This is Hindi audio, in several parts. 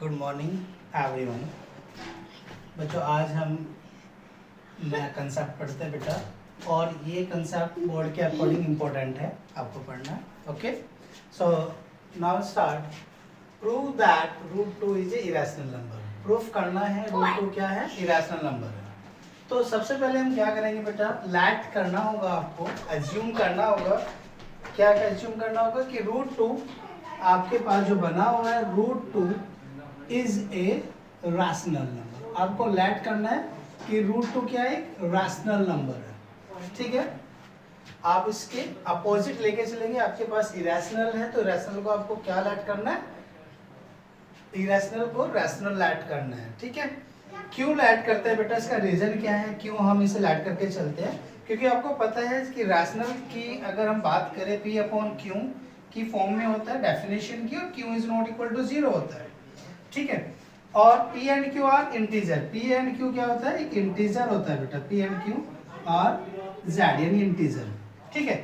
Good morning everyone. बच्चों आज हम नया कंसेप्ट पढ़ते हैं बेटा, और ये कंसेप्ट बोर्ड के अकॉर्डिंग इम्पोर्टेंट है, आपको पढ़ना। Okay, so now start. Prove that root two is a irrational number. Proof करना है रूट टू क्या है, इरेशनल नंबर है। तो सबसे पहले हम क्या करेंगे बेटा, लेट करना होगा, आपको एज्यूम करना होगा। क्या एज्यूम करना होगा कि रूट टू आपके पास जो बना हुआ है, root two is a rational number. आपको लेट करना है कि रूट टू क्या है, एक रैशनल नंबर है। ठीक है, आप इसके अपोजिट लेके चलेंगे। आपके पास इरेशनल है तो रैशनल को आपको क्या लेट करना है, इरेशनल को रैशनल लेट करना है। ठीक है, क्यों लेट करते हैं बेटा, इसका रीजन क्या है, क्यों हम इसे लेट करके चलते हैं? क्योंकि आपको पता है कि रैशनल की अगर हम बात करें पी अपॉन क्यू की फॉर्म में होता है डेफिनेशन की, और Q is not equal to zero होता है। ठीक है, और P and Q are integer. P and Q क्या होता है, एक इंटीजर होता है बेटा। P and Q are Z यानी इंटीजर। ठीक है,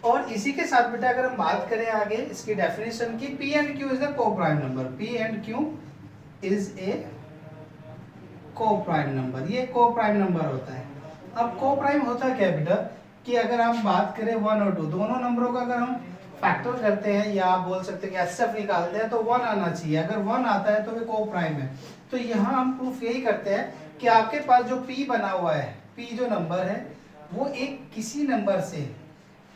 और इसी के साथ बेटा अगर हम बात करें आगे इसकी डेफिनेशन की, P and Q is the coprime number. P and Q is a coprime number. ये को प्राइम नंबर होता है। अब को प्राइम होता क्या है बेटा, कि अगर हम बात करें वन और टू, दोनों नंबरों का अगर हम फैक्टर करते हैं या आप बोल सकते हैं कि एचसीएफ निकालते हैं, तो वन आना चाहिए। अगर वन आता है तो वे को प्राइम है। तो यहाँ हम प्रूफ यही करते हैं कि आपके पास जो P बना हुआ है, P जो नंबर है वो एक किसी नंबर से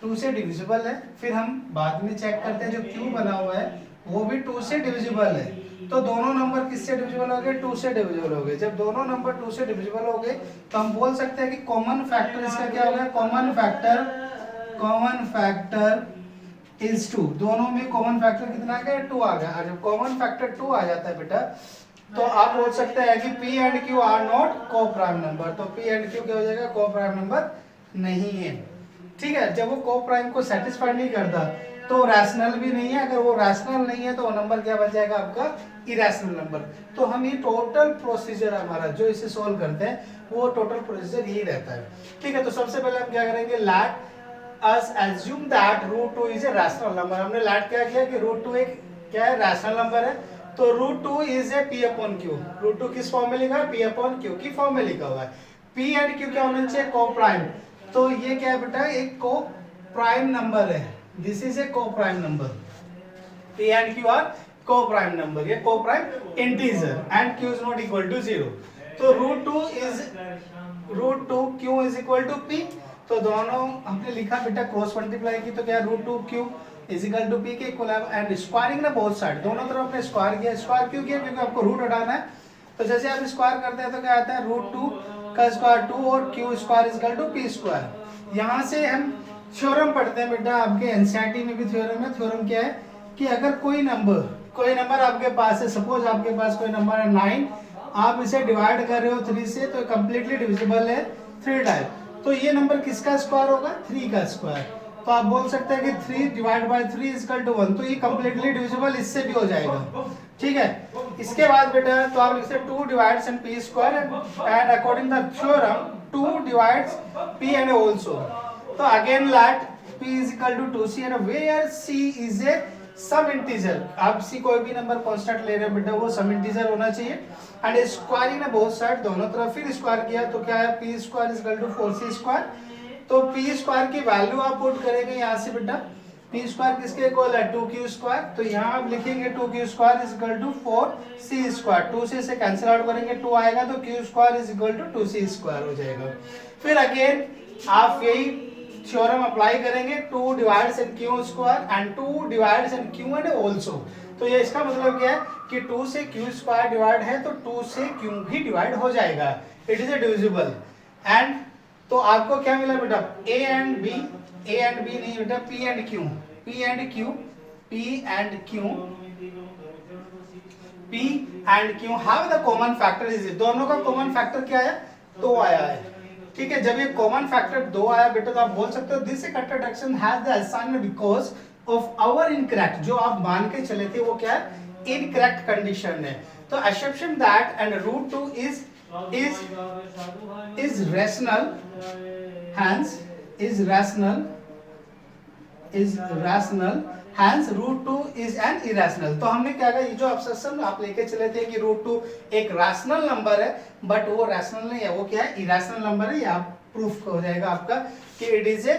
2 से डिविजिबल है। फिर हम बाद में चेक करते हैं जो Q बना हुआ है वो भी 2 से डिविजिबल है। तो दोनों नंबर किससे डिविजिबल हो गए, 2 से डिविजिबल हो गए। जब दोनों नंबर 2 से डिविजिबल हो गए तो हम बोल सकते हैं कि कॉमन फैक्टर इसका क्या होगा, कॉमन फैक्टर इज 2। दोनों में कॉमन फैक्टर कितना आ गया, 2 आ गया। और जब कॉमन फैक्टर 2 आ जाता है बेटा, तो आप बोल सकते हैं कि P and Q are not coprime number. तो P एंड Q क्या हो जाएगा, को प्राइम नंबर नहीं है। ठीक है, जब वो को प्राइम को सेटिस्फाई नहीं करता तो रैशनल भी नहीं है। अगर वो रैशनल नहीं है तो वो नंबर क्या बन जाएगा आपका, इरेशनल नंबर। तो हम ये टोटल प्रोसीजर हमारा जो इसे सोल्व करते हैं वो टोटल प्रोसीजर यही रहता है। ठीक है, तो सबसे पहले हम क्या करेंगे, late us assume that root 2 is a rational number। हमने लेट क्या किया कि रूट 2 एक क्या है, रैशनल नंबर है। तो root 2 is a P upon Q। Root 2 किस फॉर्म में लिखा है, P अपॉन Q की फॉर्म में लिखा हुआ है। P एंड Q क्या होना चाहिए, को प्राइम। तो ये क्या है बेटा, एक को प्राइम नंबर है। This is a coprime number. P and Q are coprime number, ये coprime integer and Q is not equal to zero. तो root 2 Q is equal to P। तो दोनों हमने लिखा बेटा क्रॉस मल्टीप्लाई की, तो क्या root 2 Q is equal to P के इक्वल है। एंड स्क्वायरिंग ना बोथ साइड, दोनों तरफ अपने स्क्वायर किया। स्क्वायर क्यों किया, क्योंकि आपको रूट हटाना है। तो जैसे आप स्क्वायर करते हैं तो क्या आता है, रूट 2 का स्क्वायर 2 और Q square is equal to P square. यहाँ से हम थ्योरम पढ़ते हैं बेटा, आपके एनसीईआरटी में भी थ्योरम है। थ्योरम क्या है कि अगर कोई नंबर आपके पास है, सपोज आपके पास कोई नंबर है 9, आप इसे डिवाइड कर रहे हो 3 से, तो कंप्लीटली डिविजिबल है 3 टाइम। तो ये नंबर किसका स्क्वायर होगा, 3 का स्क्वायर। तो आप बोल सकते हैं कि 3 divide by 3 is equal to 1। तो ये कंप्लीटली डिविजिबल इससे भी हो जाएगा। ठीक है, इसके बाद बेटा तो आप लिखते हैं 2 divides and P square and according the theorem 2 divides P and also. तो again let P is equal to 2C and where C is a some integer. आप C कोई भी नंबर कांस्टेंट ले रहे हो बेटा, वो सम इंटीजर होना चाहिए। एंड स्क्वायरिंग ना बोथ साइड, दोनों तरफ फिर स्क्वायर किया, तो क्या है, P square is equal to 4C square. तो P स्क्वायर की वैल्यू आप पुट करेंगे यहाँ से बेटा, P स्क्वायर किसके इक्वल है, 2Q स्क्वायर। तो यहाँ आप लिखेंगे 2Q square is equal to 4C square. 2 से इसे कैंसिल आउट करेंगे, 2 आएगा, तो Q square is equal to 2C square हो जाएगा। फिर अगेन आप यही थ्योरम अप्लाई करेंगे, 2 divides in Q square and 2 divides in Q and also. तो ये इसका मतलब क्या है कि 2 से Q स्क्वायर डिवाइड है तो 2 से Q भी डिवाइड हो जाएगा। It is a divisible. And तो आपको क्या मिला बेटा, A एंड B नहीं बेटा, P and Q have the common factor is. दोनों का कॉमन फैक्टर क्या है, 2 आया है। ठीक है, जब ये कॉमन फैक्टर 2 आया बेटा, तो आप बोल सकते हो this contradiction has the assignment because of our incorrect. जो आप मान के चले थे वो क्या है, इनकरेक्ट कंडीशन है। तो assumption that and root 2 is rational, hence is rational hence root 2 is an irrational. तो हमने क्या कहा, ये जो ऑब्सेशन आप लेके चले थे कि रूट 2 एक रैशनल नंबर है, बट वो रैशनल नहीं है, वो क्या है, इरेशनल नंबर है। ये आप प्रूफ हो जाएगा आपका कि it is a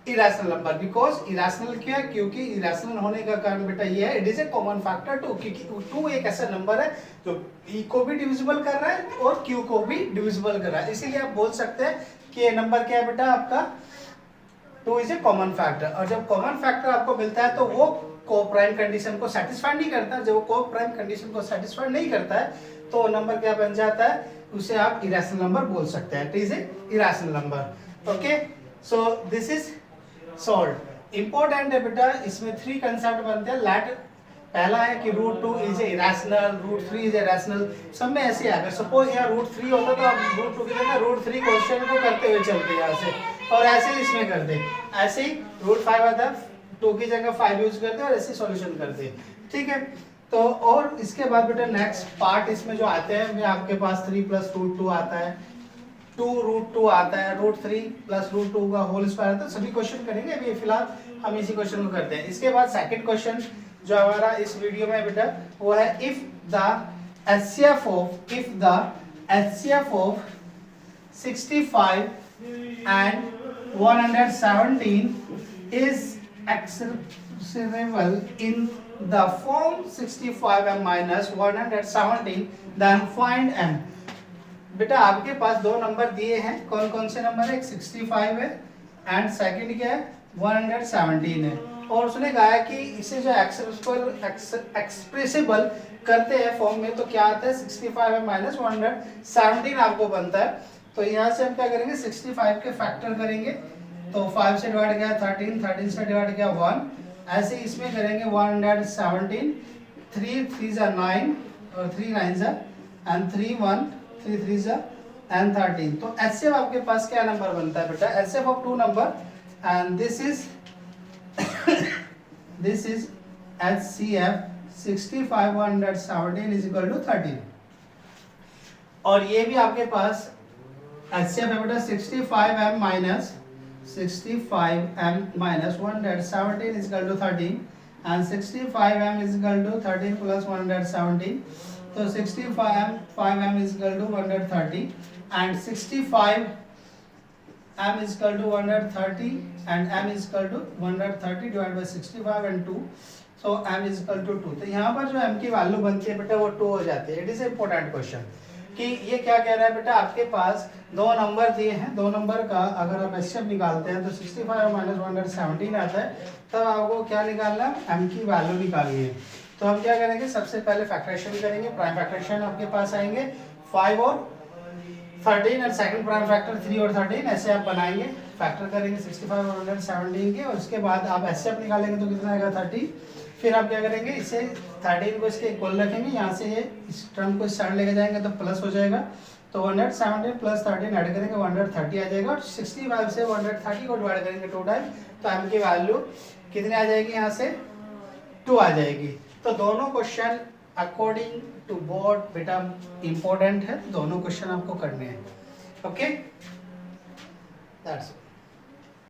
irrational number. Because irrational क्यों है, क्योंकि इरेशनल होने का कारण बेटा ये है, it is a common factor 2, क्योंकि 2 एक ऐसा नंबर है जो p को भी डिविजिबल कर रहा है और q को भी डिविजिबल कर रहा है। इसीलिए आप बोल सकते हैं कि ये नंबर क्या है बेटा आपका 2 इज ए कॉमन फैक्टर। और जब कॉमन फैक्टर आपको मिलता है तो वो को प्राइम कंडीशन को सेटिस्फाई नहीं करता। जब वो को प्राइम कंडीशन को सेटिस्फाई नहीं करता है तो नंबर क्या बन जाता है, उसे आप इरेशनल नंबर बोल सकते हैं। It is a irrational number. Okay, so this is solve. Important है बेटा, इसमें 3 कंसेप्ट बनते हैं। लेट पहला है कि root 2 is a irrational, root 3 is a rational. सब में ऐसे अगर सपोज यहाँ रूट 3 होता तो आप रूट 2 की जगह रूट 3 क्वेश्चन को करते हुए चलते यहाँ से, और ऐसे ही इसमें कर दे। ऐसे ही रूट 5 आता है, 2 की जगह 5 यूज करते और ऐसे सॉल्यूशन करते। ठीक है, तो और इसके बाद बेटा नेक्स्ट पार्ट इसमें जो आते हैं, में आपके पास 3 + रूट 2 आता है, 2 रूट 2 आता है, रूट 3 + रूट 2 का होल स्क्वायर आता है। सभी क्वेश्चन करेंगे, अभी फिलहाल हम इसी क्वेश्चन को करते हैं। इसके बाद सेकंड क्वेश्चन जो हमारा इस वीडियो में बेटा वो है, if the HCF of 65 and 117 is expressible in the form 65m minus 117, then find m। बेटा आपके पास 2 नंबर दिए हैं, कौन कौन से नंबर है, एक 65 है एंड सेकंड क्या है 117 है। और उसने कहा है कि इसे जो एक्सप्रेसिबल करते हैं फॉर्म में तो क्या आता है 65 माइनस 117 आपको बनता है। तो यहाँ से हम क्या करेंगे 65 के फैक्टर करेंगे, तो 5 से डिवाइड किया 13, 13 से डिवाइड किया 1, ऐसे इसमें करेंगे 117, 3 3 9 और 3 9 एंड 3 1 3 3 एंड 13। तो HCF आपके पास क्या नंबर बनता है बेटा, HCF of 2 number and this is HCF 65 117 is equal to 13। और ये भी आपके पास HCF है बेटा 65m minus 117 is equal to 13 and 65m is equal to 13 plus 117, तो 65m is equal to 130 and 65m is equal to 130 and m is equal to 130 divided by 65 and 2, so m is equal to 2। तो यहाँ पर जो m की वैल्यू बनती है बेटा वो 2 हो जाती है। इट इज इम्पोर्टेंट क्वेश्चन कि ये क्या कह रहा है बेटा, आपके पास 2 नंबर दिए हैं, 2 नंबर का अगर आप HCF निकालते हैं तो 65 माइनस 117 आता है, तब आपको क्या निकालना है, m की वैल्यू निकालनी है। तो हम क्या करेंगे, सबसे पहले फैक्टराइजेशन करेंगे। प्राइम फैक्टराइजेशन आपके पास आएंगे 5 और 13 और सेकंड प्राइम फैक्टर 3 और 13, ऐसे आप बनाएंगे, फैक्टर करेंगे 65 और 117 के, और उसके बाद आप HCF निकालेंगे तो कितना आएगा 30। फिर आप क्या करेंगे, इसे 13 को इसके इक्वल रखेंगे, यहाँ से ये इस टर्म को इस साइड लेके जाएंगे तो प्लस हो जाएगा, तो 117 प्लस 13 ऐड करेंगे 130 आ जाएगा, और 65 से 130 को डिवाइड करेंगे 2 टाइम, तो m की वैल्यू कितनी आ जाएगी, यहाँ से 2 आ जाएगी। तो दोनों क्वेश्चन अकॉर्डिंग टू बोर्ड बेटा इंपॉर्टेंट है, दोनों क्वेश्चन आपको करने हैं। Okay, that's